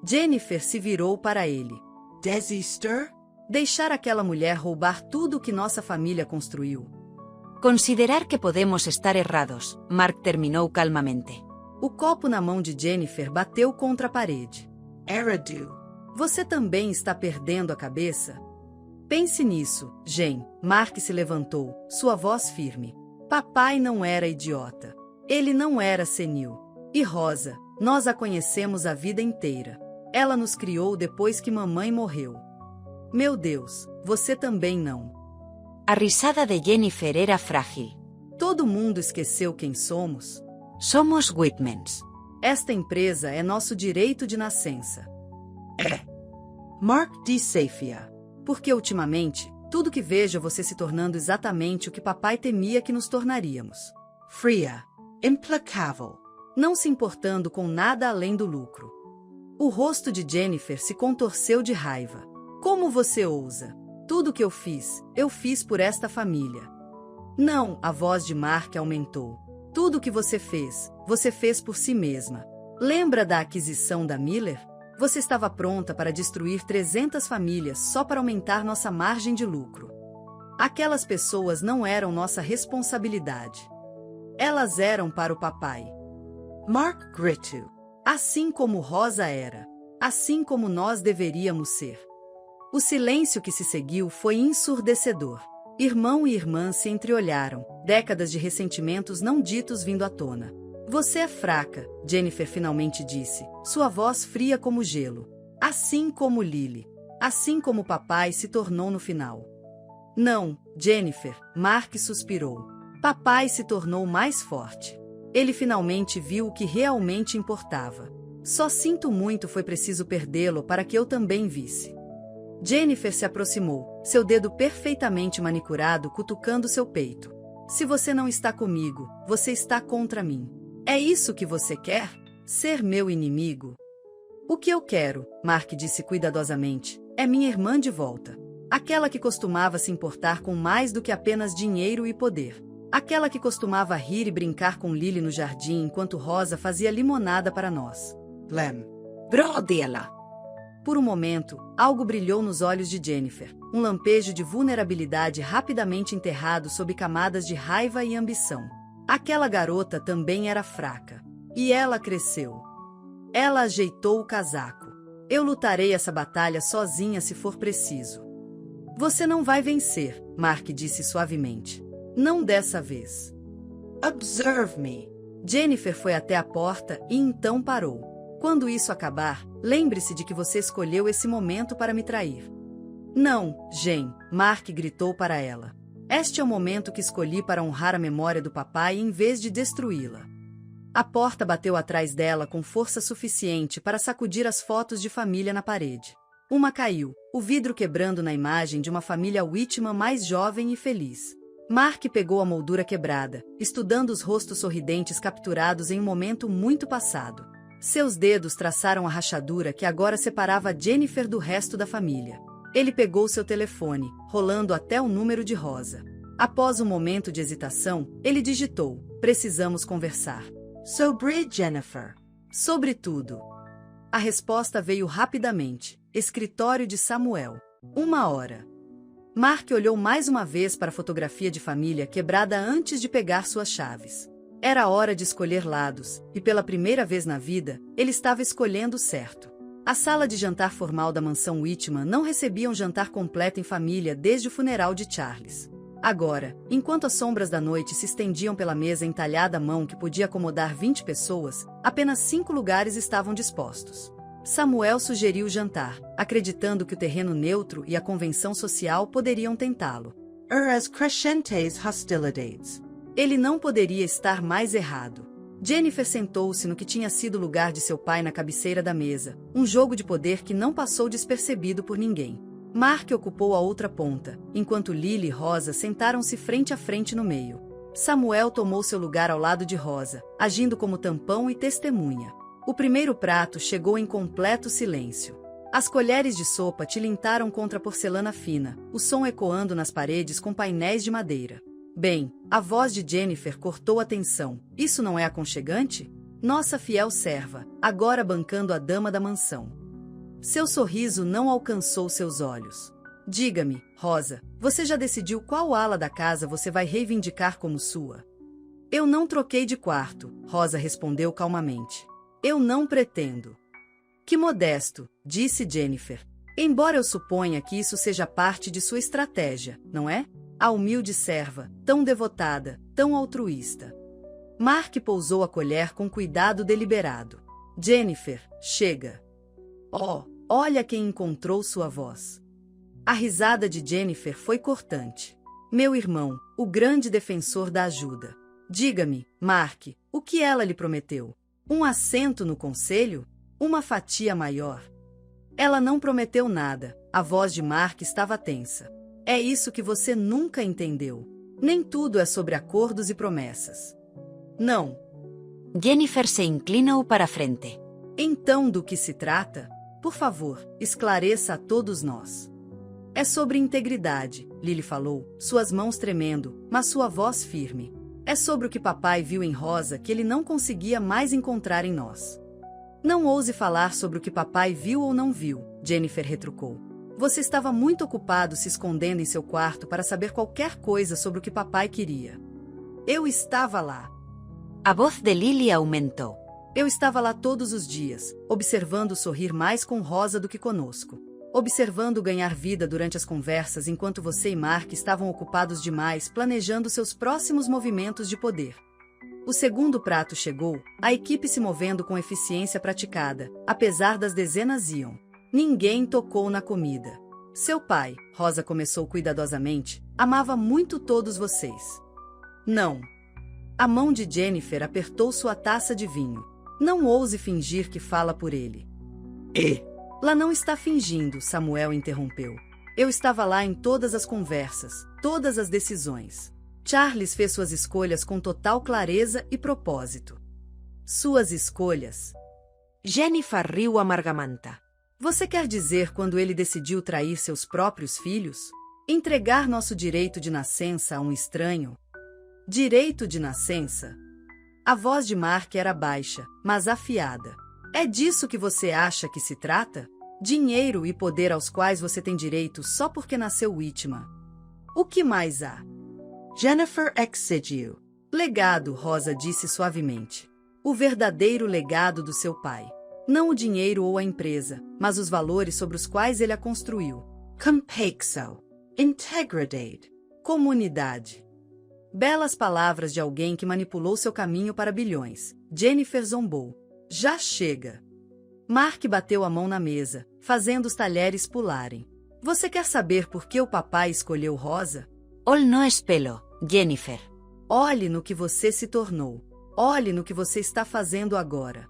Jennifer se virou para ele. Desistir? Deixar aquela mulher roubar tudo o que nossa família construiu. Considerar que podemos estar errados, Mark terminou calmamente. O copo na mão de Jennifer bateu contra a parede. Errado. Você também está perdendo a cabeça? Pense nisso, Jen. Mark se levantou, sua voz firme. Papai não era idiota. Ele não era senil. E Rosa, nós a conhecemos a vida inteira. Ela nos criou depois que mamãe morreu. Meu Deus, você também não. A risada de Jennifer era frágil. Todo mundo esqueceu quem somos? Somos Whitmans. Esta empresa é nosso direito de nascença. Mark desafia. Porque ultimamente, tudo que vejo é você se tornando exatamente o que papai temia que nos tornaríamos. Fria. Implacável. Não se importando com nada além do lucro. O rosto de Jennifer se contorceu de raiva. Como você ousa? Tudo que eu fiz por esta família. Não, a voz de Mark aumentou. Tudo o que você fez por si mesma. Lembra da aquisição da Miller? Você estava pronta para destruir 300 famílias só para aumentar nossa margem de lucro. Aquelas pessoas não eram nossa responsabilidade. Elas eram para o papai. Mark gritou. Assim como Rosa era. Assim como nós deveríamos ser. O silêncio que se seguiu foi ensurdecedor. Irmão e irmã se entreolharam, décadas de ressentimentos não ditos vindo à tona. Você é fraca, Jennifer finalmente disse, sua voz fria como gelo. Assim como Lily. Assim como papai se tornou no final. Não, Jennifer, Mark suspirou. Papai se tornou mais forte. Ele finalmente viu o que realmente importava. Só sinto muito foi preciso perdê-lo para que eu também visse. Jennifer se aproximou, seu dedo perfeitamente manicurado cutucando seu peito. Se você não está comigo, você está contra mim. É isso que você quer? Ser meu inimigo? O que eu quero, Mark disse cuidadosamente, é minha irmã de volta. Aquela que costumava se importar com mais do que apenas dinheiro e poder. Aquela que costumava rir e brincar com Lily no jardim enquanto Rosa fazia limonada para nós. Lem. Brodela. Por um momento, algo brilhou nos olhos de Jennifer, um lampejo de vulnerabilidade rapidamente enterrado sob camadas de raiva e ambição. Aquela garota também era fraca. E ela cresceu. Ela ajeitou o casaco. Eu lutarei essa batalha sozinha se for preciso. Você não vai vencer, Mark disse suavemente. Não dessa vez. Observe me. Jennifer foi até a porta e então parou. Quando isso acabar, lembre-se de que você escolheu esse momento para me trair. Não, Jen, Mark gritou para ela. Este é o momento que escolhi para honrar a memória do papai em vez de destruí-la. A porta bateu atrás dela com força suficiente para sacudir as fotos de família na parede. Uma caiu, o vidro quebrando na imagem de uma família Whitman mais jovem e feliz. Mark pegou a moldura quebrada, estudando os rostos sorridentes capturados em um momento muito passado. Seus dedos traçaram a rachadura que agora separava Jennifer do resto da família. Ele pegou seu telefone, rolando até o número de Rosa. Após um momento de hesitação, ele digitou: "Precisamos conversar." Sobre Jennifer. Sobre tudo. A resposta veio rapidamente. Escritório de Samuel. 1 hora. Mark olhou mais uma vez para a fotografia de família quebrada antes de pegar suas chaves. Era hora de escolher lados, e pela primeira vez na vida, ele estava escolhendo certo. A sala de jantar formal da mansão Whitman não recebia um jantar completo em família desde o funeral de Charles. Agora, enquanto as sombras da noite se estendiam pela mesa entalhada à mão que podia acomodar 20 pessoas, apenas 5 lugares estavam dispostos. Samuel sugeriu o jantar, acreditando que o terreno neutro e a convenção social poderiam tentá-lo. As crescentes hostilidades. Ele não poderia estar mais errado. Jennifer sentou-se no que tinha sido o lugar de seu pai na cabeceira da mesa, um jogo de poder que não passou despercebido por ninguém. Mark ocupou a outra ponta, enquanto Lily e Rosa sentaram-se frente a frente no meio. Samuel tomou seu lugar ao lado de Rosa, agindo como tampão e testemunha. O primeiro prato chegou em completo silêncio. As colheres de sopa tilintaram contra a porcelana fina, o som ecoando nas paredes com painéis de madeira. Bem, a voz de Jennifer cortou a tensão. Isso não é aconchegante? Nossa fiel serva, agora bancando a dama da mansão. Seu sorriso não alcançou seus olhos. Diga-me, Rosa, você já decidiu qual ala da casa você vai reivindicar como sua? Eu não troquei de quarto, Rosa respondeu calmamente. Eu não pretendo. Que modesto, disse Jennifer. Embora eu suponha que isso seja parte de sua estratégia, não é? A humilde serva, tão devotada, tão altruísta. Mark pousou a colher com cuidado deliberado. Jennifer, chega. Oh, olha quem encontrou sua voz. A risada de Jennifer foi cortante. Meu irmão, o grande defensor da ajuda. Diga-me, Mark, o que ela lhe prometeu? Um assento no conselho? Uma fatia maior? Ela não prometeu nada, a voz de Mark estava tensa. É isso que você nunca entendeu. Nem tudo é sobre acordos e promessas. Não. Jennifer se inclinou para a frente. Então, do que se trata? Por favor, esclareça a todos nós. É sobre integridade, Lily falou, suas mãos tremendo, mas sua voz firme. É sobre o que papai viu em Rosa que ele não conseguia mais encontrar em nós. Não ouse falar sobre o que papai viu ou não viu, Jennifer retrucou. Você estava muito ocupado se escondendo em seu quarto para saber qualquer coisa sobre o que papai queria. Eu estava lá. A voz de Lily aumentou. Eu estava lá todos os dias, observando sorrir mais com Rosa do que conosco. Observando ganhar vida durante as conversas enquanto você e Mark estavam ocupados demais planejando seus próximos movimentos de poder. O segundo prato chegou, a equipe se movendo com eficiência praticada, apesar das dezenas iam. Ninguém tocou na comida. Seu pai, Rosa começou cuidadosamente, amava muito todos vocês. Não. A mão de Jennifer apertou sua taça de vinho. Não ouse fingir que fala por ele. Lá não está fingindo, Samuel interrompeu. Eu estava lá em todas as conversas, todas as decisões. Charles fez suas escolhas com total clareza e propósito. Suas escolhas. Jennifer riu amargamente. Você quer dizer quando ele decidiu trair seus próprios filhos? Entregar nosso direito de nascença a um estranho? Direito de nascença? A voz de Mark era baixa, mas afiada. É disso que você acha que se trata? Dinheiro e poder aos quais você tem direito só porque nasceu vítima. O que mais há? Jennifer exigiu. Legado, Rosa disse suavemente. O verdadeiro legado do seu pai. Não o dinheiro ou a empresa, mas os valores sobre os quais ele a construiu. Compexo. Integridade. Comunidade. Belas palavras de alguém que manipulou seu caminho para bilhões. Jennifer zombou. Já chega. Mark bateu a mão na mesa, fazendo os talheres pularem. Você quer saber por que o papai escolheu Rosa? Ol no es pelo, Jennifer. Olhe no que você se tornou. Olhe no que você está fazendo agora.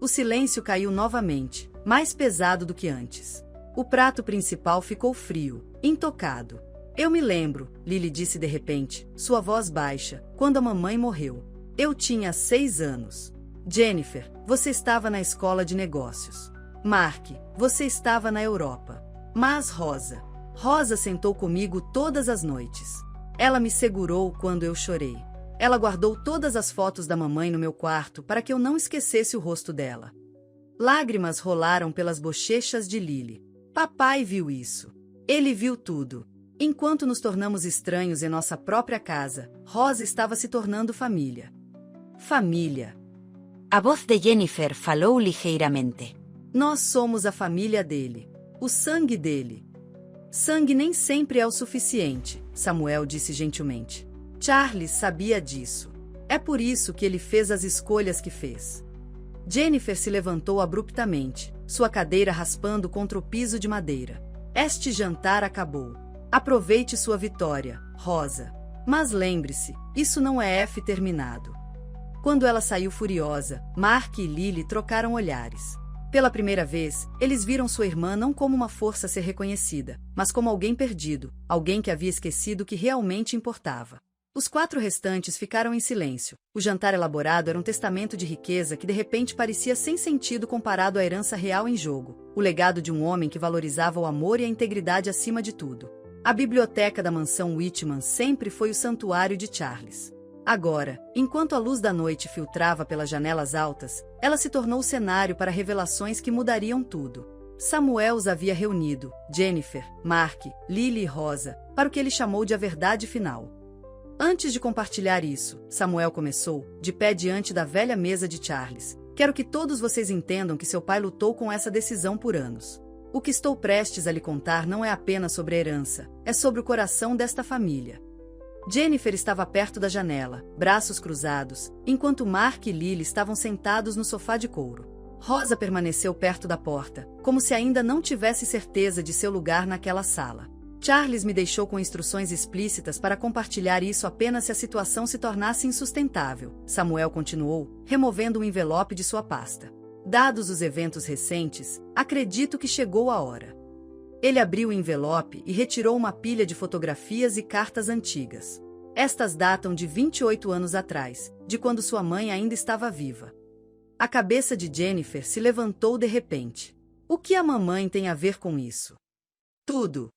O silêncio caiu novamente, mais pesado do que antes. O prato principal ficou frio, intocado. Eu me lembro, Lily disse de repente, sua voz baixa, quando a mamãe morreu. Eu tinha 6 anos. Jennifer, você estava na escola de negócios. Mark, você estava na Europa. Mas Rosa sentou comigo todas as noites. Ela me segurou quando eu chorei. Ela guardou todas as fotos da mamãe no meu quarto para que eu não esquecesse o rosto dela. Lágrimas rolaram pelas bochechas de Lily. Papai viu isso. Ele viu tudo. Enquanto nos tornamos estranhos em nossa própria casa, Rosa estava se tornando família. Família. A voz de Jennifer falou ligeiramente. Nós somos a família dele. O sangue dele. Sangue nem sempre é o suficiente, Samuel disse gentilmente. Charles sabia disso. É por isso que ele fez as escolhas que fez. Jennifer se levantou abruptamente, sua cadeira raspando contra o piso de madeira. Este jantar acabou. Aproveite sua vitória, Rosa. Mas lembre-se, isso não é F terminado. Quando ela saiu furiosa, Mark e Lily trocaram olhares. Pela primeira vez, eles viram sua irmã não como uma força a ser reconhecida, mas como alguém perdido, alguém que havia esquecido o que realmente importava. Os 4 restantes ficaram em silêncio. O jantar elaborado era um testamento de riqueza que de repente parecia sem sentido comparado à herança real em jogo, o legado de um homem que valorizava o amor e a integridade acima de tudo. A biblioteca da mansão Whitman sempre foi o santuário de Charles. Agora, enquanto a luz da noite filtrava pelas janelas altas, ela se tornou o cenário para revelações que mudariam tudo. Samuel os havia reunido, Jennifer, Mark, Lily e Rosa, para o que ele chamou de a verdade final. Antes de compartilhar isso, Samuel começou, de pé diante da velha mesa de Charles. Quero que todos vocês entendam que seu pai lutou com essa decisão por anos. O que estou prestes a lhe contar não é apenas sobre a herança, é sobre o coração desta família. Jennifer estava perto da janela, braços cruzados, enquanto Mark e Lily estavam sentados no sofá de couro. Rosa permaneceu perto da porta, como se ainda não tivesse certeza de seu lugar naquela sala. Charles me deixou com instruções explícitas para compartilhar isso apenas se a situação se tornasse insustentável, Samuel continuou, removendo um envelope de sua pasta. Dados os eventos recentes, acredito que chegou a hora. Ele abriu o envelope e retirou uma pilha de fotografias e cartas antigas. Estas datam de 28 anos atrás, de quando sua mãe ainda estava viva. A cabeça de Jennifer se levantou de repente. O que a mamãe tem a ver com isso? Tudo.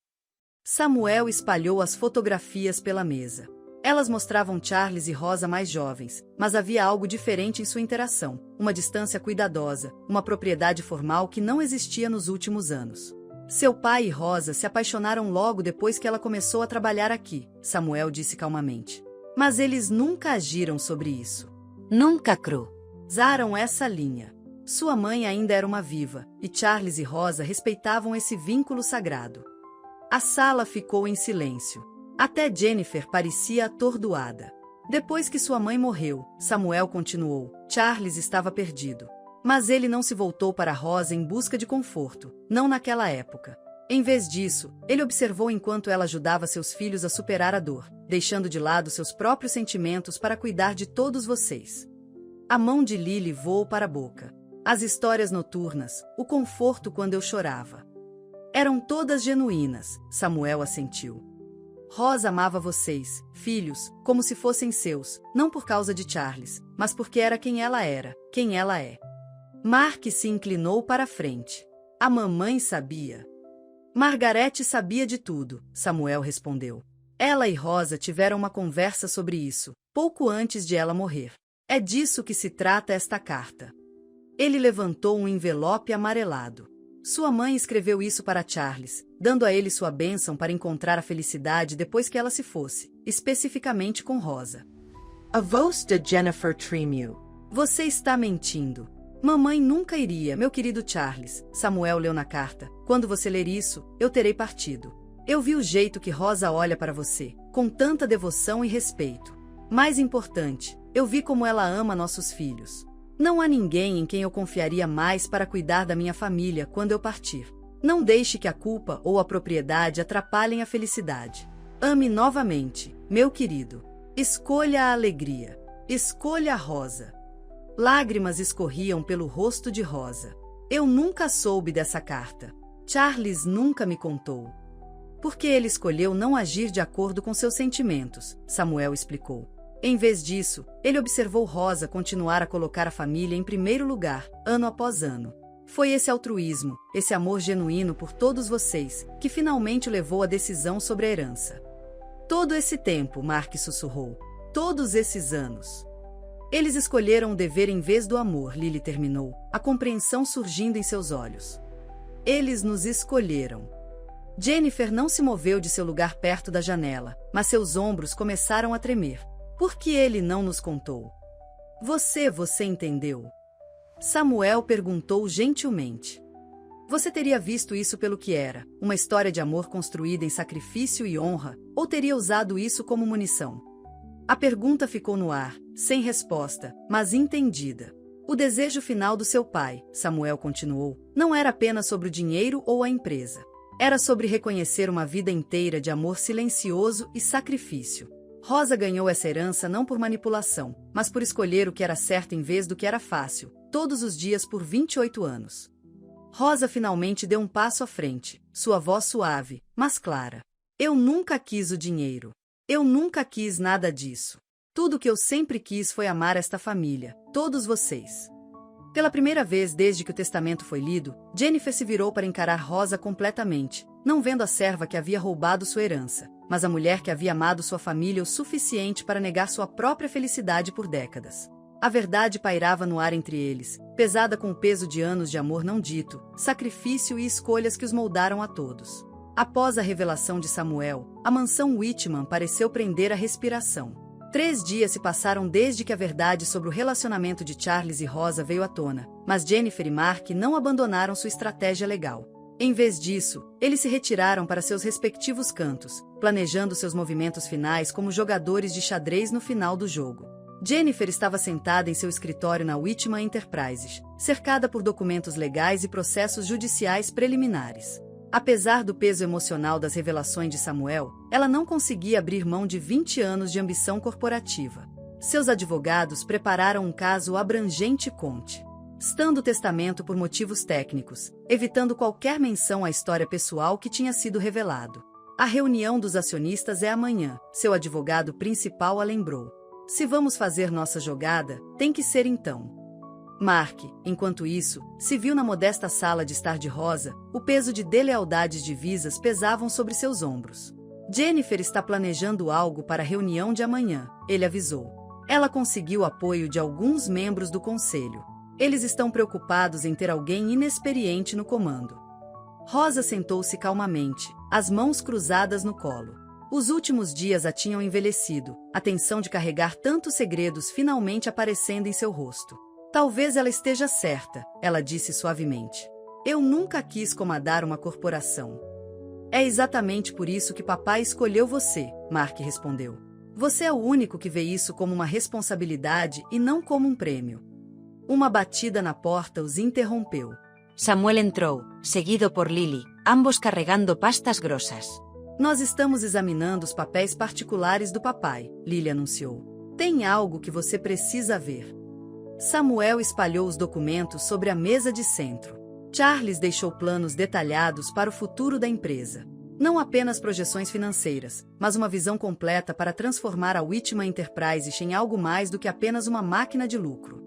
Samuel espalhou as fotografias pela mesa. Elas mostravam Charles e Rosa mais jovens, mas havia algo diferente em sua interação, uma distância cuidadosa, uma propriedade formal que não existia nos últimos anos. Seu pai e Rosa se apaixonaram logo depois que ela começou a trabalhar aqui, Samuel disse calmamente. Mas eles nunca agiram sobre isso. Nunca Cruzaram essa linha. Sua mãe ainda era uma viva, e Charles e Rosa respeitavam esse vínculo sagrado. A sala ficou em silêncio. Até Jennifer parecia atordoada. Depois que sua mãe morreu, Samuel continuou, Charles estava perdido. Mas ele não se voltou para Rosa em busca de conforto, não naquela época. Em vez disso, ele observou enquanto ela ajudava seus filhos a superar a dor, deixando de lado seus próprios sentimentos para cuidar de todos vocês. A mão de Lily voou para a boca. As histórias noturnas, o conforto quando eu chorava. Eram todas genuínas, Samuel assentiu. Rosa amava vocês, filhos, como se fossem seus, não por causa de Charles, mas porque era quem ela é. Mark se inclinou para a frente. A mamãe sabia. Margarete sabia de tudo, Samuel respondeu. Ela e Rosa tiveram uma conversa sobre isso, pouco antes de ela morrer. É disso que se trata esta carta. Ele levantou um envelope amarelado. Sua mãe escreveu isso para Charles, dando a ele sua bênção para encontrar a felicidade depois que ela se fosse, especificamente com Rosa. A voz de Jennifer Tremew. Você está mentindo. Mamãe nunca iria, meu querido Charles, Samuel leu na carta. Quando você ler isso, eu terei partido. Eu vi o jeito que Rosa olha para você, com tanta devoção e respeito. Mais importante, eu vi como ela ama nossos filhos. Não há ninguém em quem eu confiaria mais para cuidar da minha família quando eu partir. Não deixe que a culpa ou a propriedade atrapalhem a felicidade. Ame novamente, meu querido. Escolha a alegria. Escolha a Rosa. Lágrimas escorriam pelo rosto de Rosa. Eu nunca soube dessa carta. Charles nunca me contou. Porque ele escolheu não agir de acordo com seus sentimentos, Samuel explicou. Em vez disso, ele observou Rosa continuar a colocar a família em primeiro lugar, ano após ano. Foi esse altruísmo, esse amor genuíno por todos vocês, que finalmente levou à decisão sobre a herança. Todo esse tempo, Mark sussurrou. Todos esses anos. Eles escolheram o dever em vez do amor, Lily terminou, a compreensão surgindo em seus olhos. Eles nos escolheram. Jennifer não se moveu de seu lugar perto da janela, mas seus ombros começaram a tremer. Por que ele não nos contou? Você entendeu? Samuel perguntou gentilmente. Você teria visto isso pelo que era, uma história de amor construída em sacrifício e honra, ou teria usado isso como munição? A pergunta ficou no ar, sem resposta, mas entendida. O desejo final do seu pai, Samuel continuou, não era apenas sobre o dinheiro ou a empresa. Era sobre reconhecer uma vida inteira de amor silencioso e sacrifício. Rosa ganhou essa herança não por manipulação, mas por escolher o que era certo em vez do que era fácil, todos os dias por 28 anos. Rosa finalmente deu um passo à frente, sua voz suave, mas clara. Eu nunca quis o dinheiro. Eu nunca quis nada disso. Tudo o que eu sempre quis foi amar esta família, todos vocês. Pela primeira vez desde que o testamento foi lido, Jennifer se virou para encarar Rosa completamente, não vendo a serva que havia roubado sua herança, mas a mulher que havia amado sua família o suficiente para negar sua própria felicidade por décadas. A verdade pairava no ar entre eles, pesada com o peso de anos de amor não dito, sacrifício e escolhas que os moldaram a todos. Após a revelação de Samuel, a mansão Whitman pareceu prender a respiração. 3 dias se passaram desde que a verdade sobre o relacionamento de Charles e Rosa veio à tona, mas Jennifer e Mark não abandonaram sua estratégia legal. Em vez disso, eles se retiraram para seus respectivos cantos, planejando seus movimentos finais como jogadores de xadrez no final do jogo. Jennifer estava sentada em seu escritório na Whitman Enterprises, cercada por documentos legais e processos judiciais preliminares. Apesar do peso emocional das revelações de Samuel, ela não conseguia abrir mão de 20 anos de ambição corporativa. Seus advogados prepararam um caso abrangente estando o testamento por motivos técnicos, evitando qualquer menção à história pessoal que tinha sido revelado. A reunião dos acionistas é amanhã, seu advogado principal a lembrou. Se vamos fazer nossa jogada, tem que ser então. Mark, enquanto isso, se viu na modesta sala de estar de Rosa, o peso de deslealdades divisas pesavam sobre seus ombros. Jennifer está planejando algo para a reunião de amanhã, ele avisou. Ela conseguiu o apoio de alguns membros do conselho. Eles estão preocupados em ter alguém inexperiente no comando. Rosa sentou-se calmamente, as mãos cruzadas no colo. Os últimos dias a tinham envelhecido, a tensão de carregar tantos segredos finalmente aparecendo em seu rosto. Talvez ela esteja certa, ela disse suavemente. Eu nunca quis comandar uma corporação. É exatamente por isso que papai escolheu você, Mark respondeu. Você é o único que vê isso como uma responsabilidade e não como um prêmio. Uma batida na porta os interrompeu. Samuel entrou, seguido por Lily, ambos carregando pastas grossas. Nós estamos examinando os papéis particulares do papai, Lily anunciou. Tem algo que você precisa ver. Samuel espalhou os documentos sobre a mesa de centro. Charles deixou planos detalhados para o futuro da empresa. Não apenas projeções financeiras, mas uma visão completa para transformar a Whitman Enterprises em algo mais do que apenas uma máquina de lucro.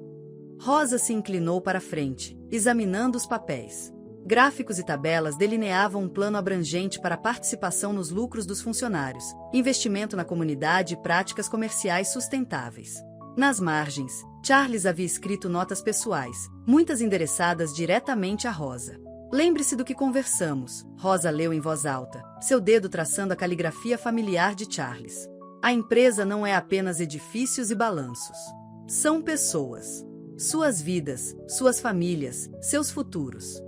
Rosa se inclinou para frente, examinando os papéis. Gráficos e tabelas delineavam um plano abrangente para a participação nos lucros dos funcionários, investimento na comunidade e práticas comerciais sustentáveis. Nas margens, Charles havia escrito notas pessoais, muitas endereçadas diretamente a Rosa. Lembre-se do que conversamos, Rosa leu em voz alta, seu dedo traçando a caligrafia familiar de Charles. A empresa não é apenas edifícios e balanços. São pessoas. Suas vidas, suas famílias, seus futuros.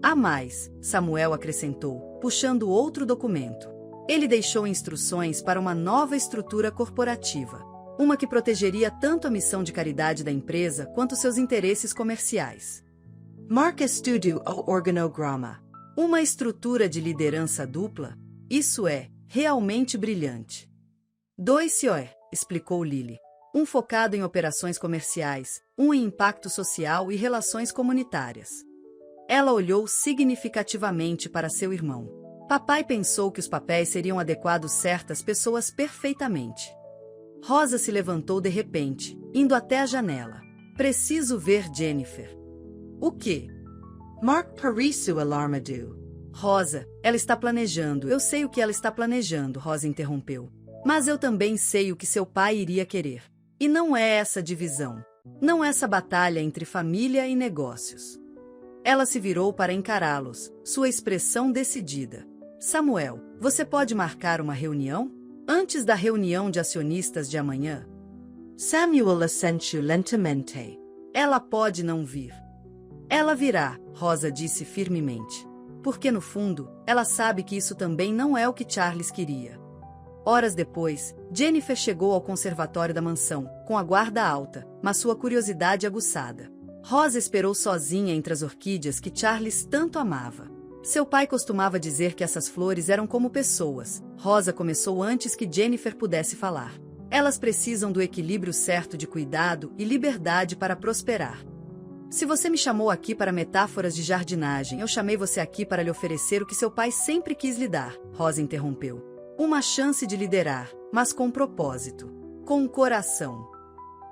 Há mais, Samuel acrescentou, puxando outro documento. Ele deixou instruções para uma nova estrutura corporativa. Uma que protegeria tanto a missão de caridade da empresa quanto seus interesses comerciais. Mark estudo o organograma. Uma estrutura de liderança dupla? Isso é realmente brilhante. 2 COE, explicou Lily. Um focado em operações comerciais, um em impacto social e relações comunitárias. Ela olhou significativamente para seu irmão. Papai pensou que os papéis seriam adequados certas pessoas perfeitamente. Rosa se levantou de repente, indo até a janela. Preciso ver Jennifer. O quê? Mark Parisu alarmado. Rosa, ela está planejando. Eu sei o que ela está planejando, Rosa interrompeu. Mas eu também sei o que seu pai iria querer. E não é essa divisão. Não essa batalha entre família e negócios. Ela se virou para encará-los, sua expressão decidida. Samuel, você pode marcar uma reunião? Antes da reunião de acionistas de amanhã? Samuel assentiu lentamente. Ela pode não vir. Ela virá, Rosa disse firmemente. Porque no fundo, ela sabe que isso também não é o que Charles queria. Horas depois, Jennifer chegou ao conservatório da mansão, com a guarda alta, mas sua curiosidade aguçada. Rosa esperou sozinha entre as orquídeas que Charles tanto amava. Seu pai costumava dizer que essas flores eram como pessoas. Rosa começou antes que Jennifer pudesse falar. Elas precisam do equilíbrio certo de cuidado e liberdade para prosperar. Se você me chamou aqui para metáforas de jardinagem, eu chamei você aqui para lhe oferecer o que seu pai sempre quis lhe dar, Rosa interrompeu. Uma chance de liderar, mas com propósito. Com coração.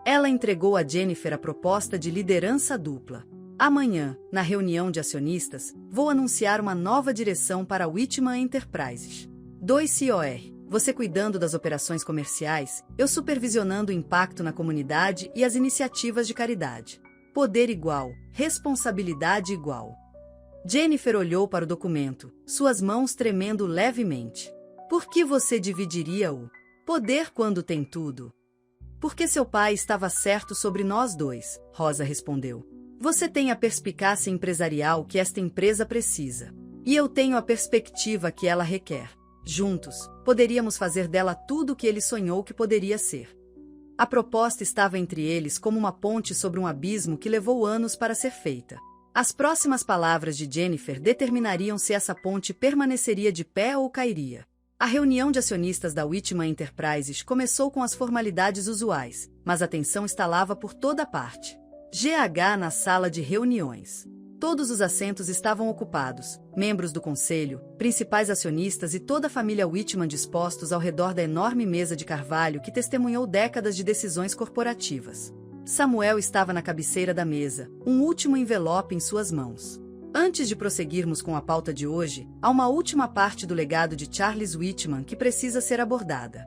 Ela entregou a Jennifer a proposta de liderança dupla. Amanhã, na reunião de acionistas, vou anunciar uma nova direção para a Whitman Enterprises. 2 COR, você cuidando das operações comerciais, eu supervisionando o impacto na comunidade e as iniciativas de caridade. Poder igual, responsabilidade igual. Jennifer olhou para o documento, suas mãos tremendo levemente. Por que você dividiria o poder quando tem tudo? Porque seu pai estava certo sobre nós dois, Rosa respondeu. Você tem a perspicácia empresarial que esta empresa precisa. E eu tenho a perspectiva que ela requer. Juntos, poderíamos fazer dela tudo o que ele sonhou que poderia ser. A proposta estava entre eles como uma ponte sobre um abismo que levou anos para ser feita. As próximas palavras de Jennifer determinariam se essa ponte permaneceria de pé ou cairia. A reunião de acionistas da Whitman Enterprises começou com as formalidades usuais, mas a tensão estalava por toda parte. GH na sala de reuniões. Todos os assentos estavam ocupados, membros do conselho, principais acionistas e toda a família Whitman dispostos ao redor da enorme mesa de carvalho que testemunhou décadas de decisões corporativas. Samuel estava na cabeceira da mesa, um último envelope em suas mãos. Antes de prosseguirmos com a pauta de hoje, há uma última parte do legado de Charles Whitman que precisa ser abordada.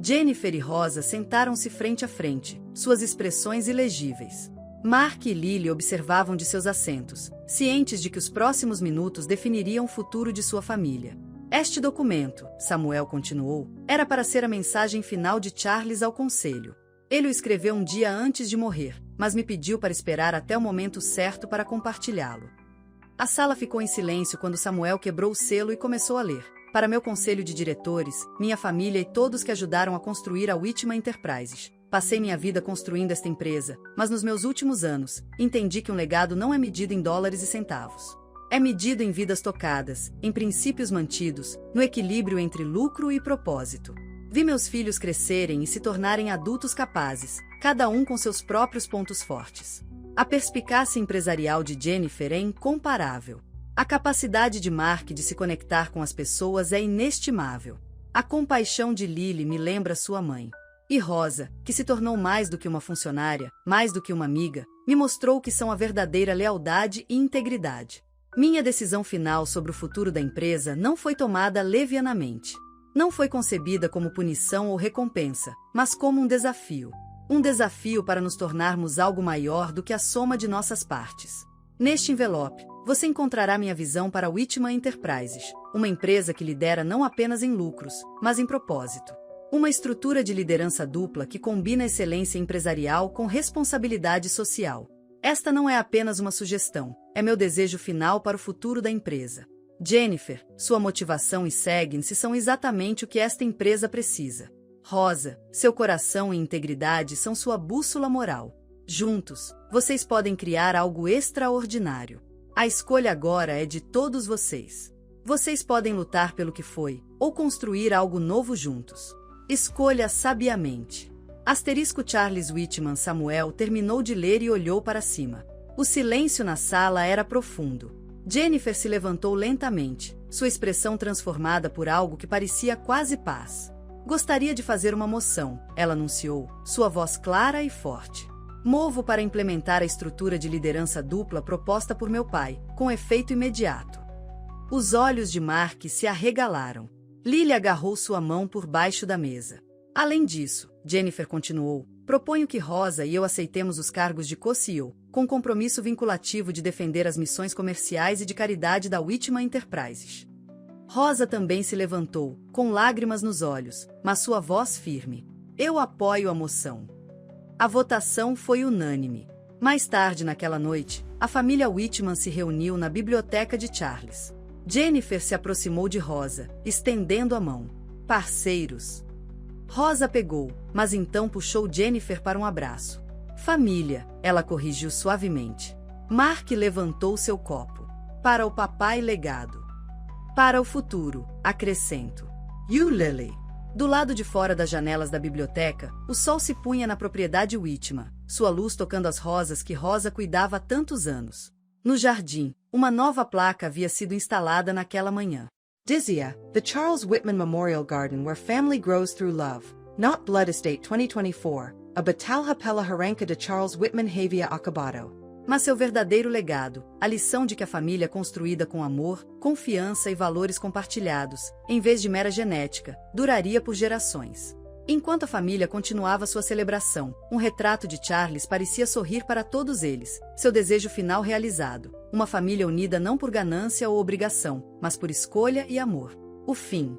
Jennifer e Rosa sentaram-se frente a frente, suas expressões ilegíveis. Mark e Lily observavam de seus assentos, cientes de que os próximos minutos definiriam o futuro de sua família. Este documento, Samuel continuou, era para ser a mensagem final de Charles ao conselho. Ele o escreveu um dia antes de morrer, mas me pediu para esperar até o momento certo para compartilhá-lo. A sala ficou em silêncio quando Samuel quebrou o selo e começou a ler. Para meu conselho de diretores, minha família e todos que ajudaram a construir a Whitman Enterprises. Passei minha vida construindo esta empresa, mas nos meus últimos anos, entendi que um legado não é medido em dólares e centavos. É medido em vidas tocadas, em princípios mantidos, no equilíbrio entre lucro e propósito. Vi meus filhos crescerem e se tornarem adultos capazes, cada um com seus próprios pontos fortes. A perspicácia empresarial de Jennifer é incomparável. A capacidade de Mark de se conectar com as pessoas é inestimável. A compaixão de Lily me lembra sua mãe. E Rosa, que se tornou mais do que uma funcionária, mais do que uma amiga, me mostrou o que são a verdadeira lealdade e integridade. Minha decisão final sobre o futuro da empresa não foi tomada levianamente. Não foi concebida como punição ou recompensa, mas como um desafio. Um desafio para nos tornarmos algo maior do que a soma de nossas partes. Neste envelope, você encontrará minha visão para a Whitman Enterprises, uma empresa que lidera não apenas em lucros, mas em propósito. Uma estrutura de liderança dupla que combina excelência empresarial com responsabilidade social. Esta não é apenas uma sugestão, é meu desejo final para o futuro da empresa. Jennifer, sua motivação e Segne-se são exatamente o que esta empresa precisa. Rosa, seu coração e integridade são sua bússola moral. Juntos, vocês podem criar algo extraordinário. A escolha agora é de todos vocês. Vocês podem lutar pelo que foi, ou construir algo novo juntos. Escolha sabiamente. Charles Whitman Samuel terminou de ler e olhou para cima. O silêncio na sala era profundo. Jennifer se levantou lentamente, sua expressão transformada por algo que parecia quase paz. Gostaria de fazer uma moção, ela anunciou, sua voz clara e forte. Movo para implementar a estrutura de liderança dupla proposta por meu pai, com efeito imediato. Os olhos de Mark se arregalaram. Lily agarrou sua mão por baixo da mesa. Além disso, Jennifer continuou, proponho que Rosa e eu aceitemos os cargos de co-CEO, com compromisso vinculativo de defender as missões comerciais e de caridade da Whitman Enterprises. Rosa também se levantou, com lágrimas nos olhos, mas sua voz firme. Eu apoio a moção. A votação foi unânime. Mais tarde naquela noite, a família Whitman se reuniu na biblioteca de Charles. Jennifer se aproximou de Rosa, estendendo a mão. Parceiros. Rosa pegou, mas então puxou Jennifer para um abraço. Família, ela corrigiu suavemente. Mark levantou seu copo. Para o papai legado. Para o futuro, acrescento. You, Lily. Do lado de fora das janelas da biblioteca, o sol se punha na propriedade Whitman, sua luz tocando as rosas que Rosa cuidava há tantos anos. No jardim, uma nova placa havia sido instalada naquela manhã. Dizia, the Charles Whitman Memorial Garden where family grows through love. Not Blood Estate 2024, a Batalha pela Herança de Charles Whitman havia acabado. Mas seu verdadeiro legado, a lição de que a família construída com amor, confiança e valores compartilhados, em vez de mera genética, duraria por gerações. Enquanto a família continuava sua celebração, um retrato de Charles parecia sorrir para todos eles, seu desejo final realizado, uma família unida não por ganância ou obrigação, mas por escolha e amor. O fim.